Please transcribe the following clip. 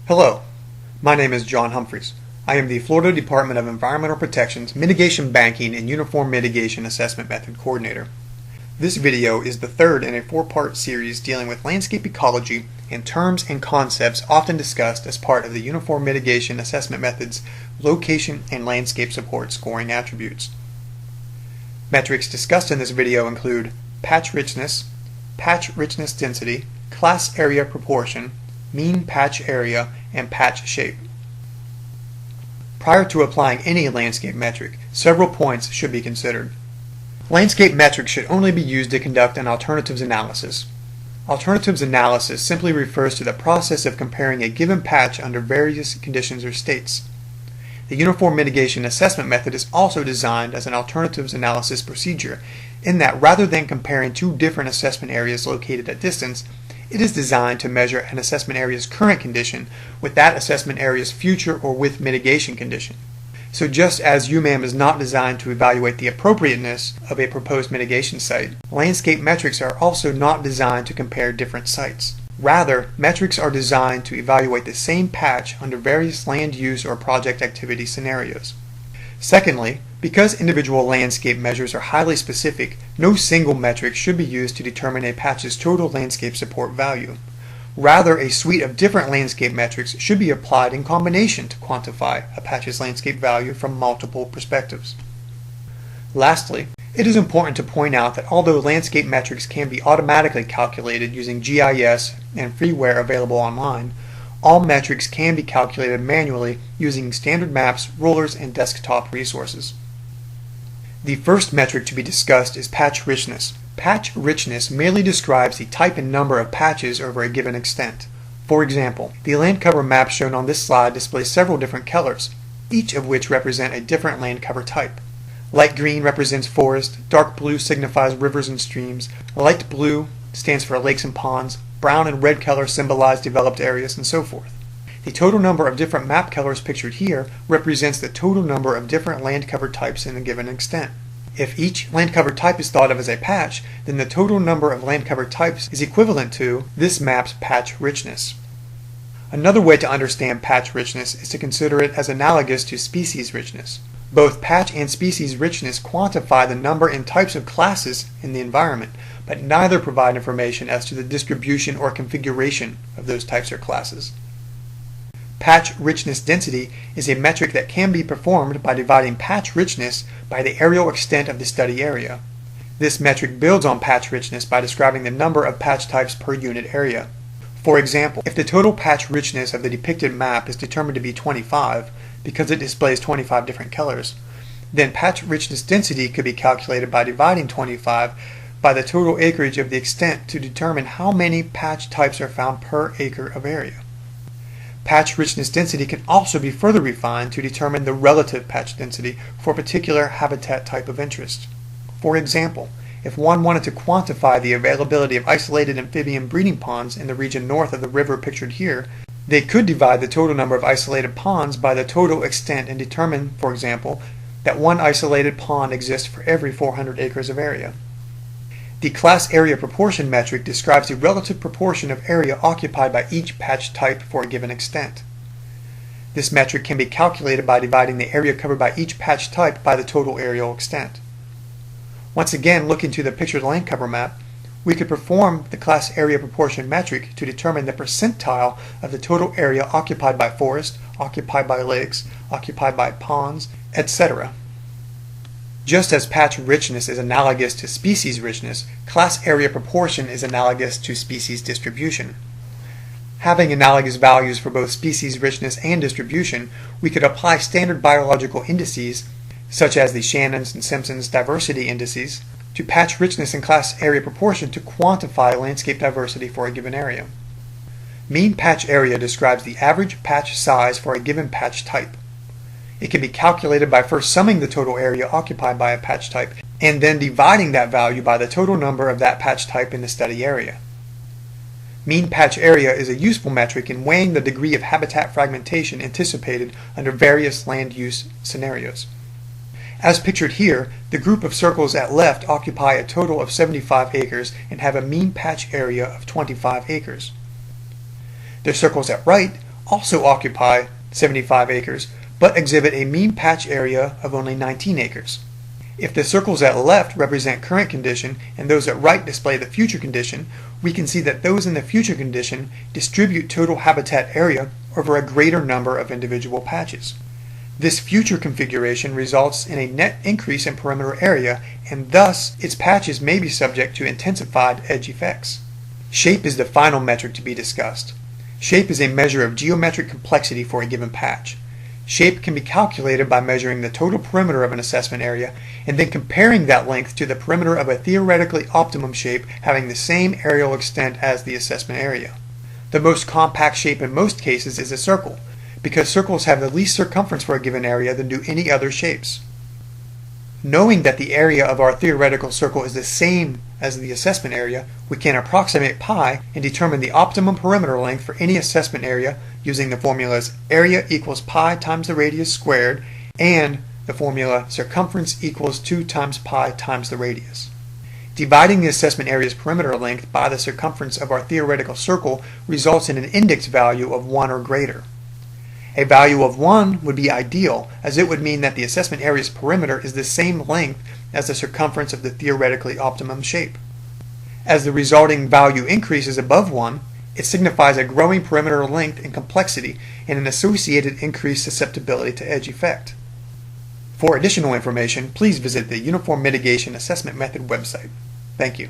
Hello, my name is John Humphreys. I am the Florida Department of Environmental Protection's Mitigation Banking and Uniform Mitigation Assessment Method Coordinator. This video is the third in a four-part series dealing with landscape ecology and terms and concepts often discussed as part of the Uniform Mitigation Assessment Method's location and landscape support scoring attributes. Metrics discussed in this video include patch richness density, class area proportion, mean patch area, and patch shape. Prior to applying any landscape metric, several points should be considered. Landscape metrics should only be used to conduct an alternatives analysis. Alternatives analysis simply refers to the process of comparing a given patch under various conditions or states. The Uniform Mitigation Assessment Method is also designed as an alternatives analysis procedure, in that rather than comparing two different assessment areas located at distance, it is designed to measure an assessment area's current condition with that assessment area's future or with mitigation condition. So just as UMAM is not designed to evaluate the appropriateness of a proposed mitigation site, landscape metrics are also not designed to compare different sites. Rather, metrics are designed to evaluate the same patch under various land use or project activity scenarios. Secondly, because individual landscape measures are highly specific, no single metric should be used to determine a patch's total landscape support value. Rather, a suite of different landscape metrics should be applied in combination to quantify a patch's landscape value from multiple perspectives. Lastly, it is important to point out that although landscape metrics can be automatically calculated using GIS and freeware available online, all metrics can be calculated manually using standard maps, rulers, and desktop resources. The first metric to be discussed is patch richness. Patch richness merely describes the type and number of patches over a given extent. For example, the land cover map shown on this slide displays several different colors, each of which represent a different land cover type. Light green represents forest, dark blue signifies rivers and streams, light blue stands for lakes and ponds, brown and red colors symbolize developed areas, and so forth. The total number of different map colors pictured here represents the total number of different land cover types in a given extent. If each land cover type is thought of as a patch, then the total number of land cover types is equivalent to this map's patch richness. Another way to understand patch richness is to consider it as analogous to species richness. Both patch and species richness quantify the number and types of classes in the environment, but neither provide information as to the distribution or configuration of those types or classes. Patch richness density is a metric that can be performed by dividing patch richness by the areal extent of the study area. This metric builds on patch richness by describing the number of patch types per unit area. For example, if the total patch richness of the depicted map is determined to be 25, because it displays 25 different colors, then patch richness density could be calculated by dividing 25 by the total acreage of the extent to determine how many patch types are found per acre of area. Patch richness density can also be further refined to determine the relative patch density for a particular habitat type of interest. For example, if one wanted to quantify the availability of isolated amphibian breeding ponds in the region north of the river pictured here, they could divide the total number of isolated ponds by the total extent and determine, for example, that one isolated pond exists for every 400 acres of area. The class area proportion metric describes the relative proportion of area occupied by each patch type for a given extent. This metric can be calculated by dividing the area covered by each patch type by the total areal extent. Once again, looking to the pictured land cover map, we could perform the class area proportion metric to determine the percentile of the total area occupied by forest, occupied by lakes, occupied by ponds, etc. Just as patch richness is analogous to species richness, class area proportion is analogous to species distribution. Having analogous values for both species richness and distribution, we could apply standard biological indices, such as the Shannon's and Simpson's diversity indices, to patch richness and class area proportion to quantify landscape diversity for a given area. Mean patch area describes the average patch size for a given patch type. It can be calculated by first summing the total area occupied by a patch type and then dividing that value by the total number of that patch type in the study area. Mean patch area is a useful metric in weighing the degree of habitat fragmentation anticipated under various land use scenarios. As pictured here, the group of circles at left occupy a total of 75 acres and have a mean patch area of 25 acres. The circles at right also occupy 75 acres, but exhibit a mean patch area of only 19 acres. If the circles at left represent current condition and those at right display the future condition, we can see that those in the future condition distribute total habitat area over a greater number of individual patches. This future configuration results in a net increase in perimeter area, and thus its patches may be subject to intensified edge effects. Shape is the final metric to be discussed. Shape is a measure of geometric complexity for a given patch. Shape can be calculated by measuring the total perimeter of an assessment area and then comparing that length to the perimeter of a theoretically optimum shape having the same areal extent as the assessment area. The most compact shape in most cases is a circle, because circles have the least circumference for a given area than do any other shapes. Knowing that the area of our theoretical circle is the same as the assessment area, we can approximate pi and determine the optimum perimeter length for any assessment area using the formulas area equals pi times the radius squared and the formula circumference equals 2 times pi times the radius. Dividing the assessment area's perimeter length by the circumference of our theoretical circle results in an index value of 1 or greater. A value of 1 would be ideal, as it would mean that the assessment area's perimeter is the same length as the circumference of the theoretically optimum shape. As the resulting value increases above 1, it signifies a growing perimeter length and complexity and an associated increased susceptibility to edge effect. For additional information, please visit the Uniform Mitigation Assessment Method website. Thank you.